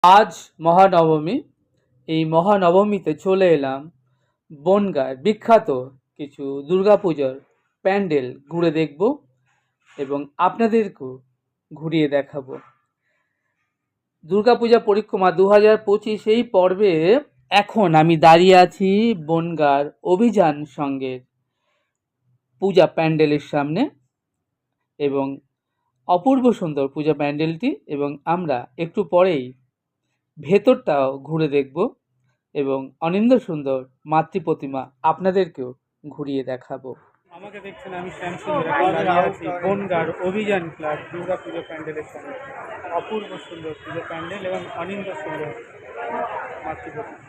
আজ মহানবমী। এই মহানবমীতে চলে এলাম বনগাঁর বিখ্যাত কিছু দুর্গাপূজার প্যান্ডেল ঘুরে দেখব এবং আপনাদেরকেও ঘুরিয়ে দেখাবো। দুর্গাপূজা পরিক্রমা 2025 এই পর্বে এখন আমি দাঁড়িয়ে আছি বনগাঁর অভিযান সংঘের পূজা প্যান্ডেলের সামনে এবং অপূর্ব সুন্দর পূজা প্যান্ডেলটি, এবং আমরা একটু পরেই ভেতরটাও ঘুরে দেখব এবং অনিন্দ্য সুন্দর মাতৃ প্রতিমা আপনাদেরকেও ঘুরিয়ে দেখাবো। আমাকে দেখছেন, আমি শ্যামসুন্দর দাঁড়িয়ে আছি বনগাঁর অভিযান ক্লাব দুর্গা পুজো প্যান্ডেলের সামনে। অপূর্ব সুন্দর পুজো প্যান্ডেল এবং অনিন্দ্য সুন্দর মাতৃ প্রতিমা।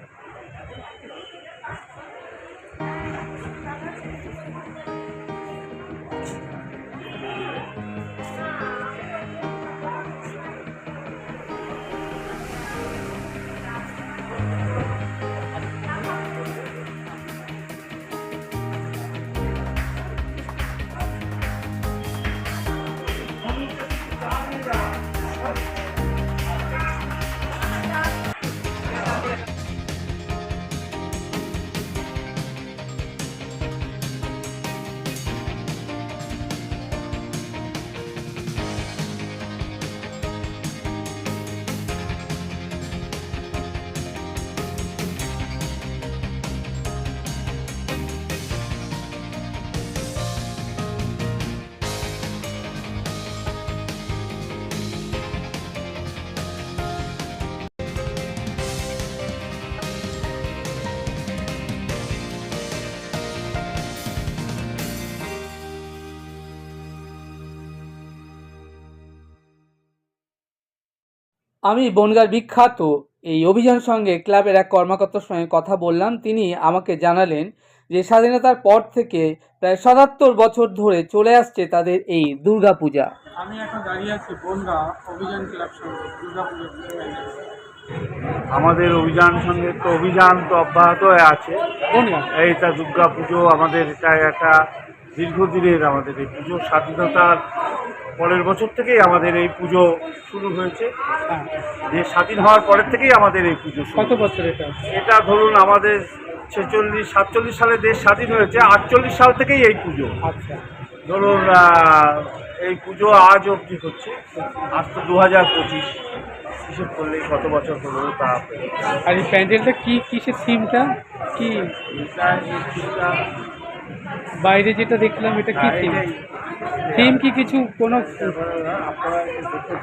আমি বনগাঁর বিখ্যাত এই অভিযান সঙ্গে ক্লাবের এক কর্মকর্তার সঙ্গে কথা বললাম। তিনি আমাকে জানালেন যে স্বাধীনতার পর থেকে প্রায় ৭৭ বছর ধরে চলে আসছে তাদের এই দুর্গাপূজা। আমি এখন দাঁড়িয়ে আছি বনগাঁ অভিযান ক্লাব সঙ্গে দুর্গাপূজা। আমাদের অভিযান সঙ্গে তো অভিযান তো অব্যাহত আছে। এইটা দুর্গা পুজো আমাদের এটা একটা দীর্ঘদিনের আমাদের এই পুজো, স্বাধীনতার পরের বছর থেকেই আমাদের এই পুজো শুরু হয়েছে। যে স্বাধীন হওয়ার পরের থেকেই আমাদের এই পুজো। কত বছর এটা? এটা ধরুন আমাদের 46-47 সালে দেশ স্বাধীন হয়েছে, 48 সাল থেকেই এই পুজো। আচ্ছা, ধরুন এই পুজো আজ অবধি হচ্ছে। আজ তো 2025, হিসেব করলেই কত বছর হলো তা। আর এই প্যান্ডেলটা কি, কিসের থিমটা কি? বাইরে যেটা দেখলাম এটা কি থিম? থিম কি কিছু কোনো? আপনারা দেখে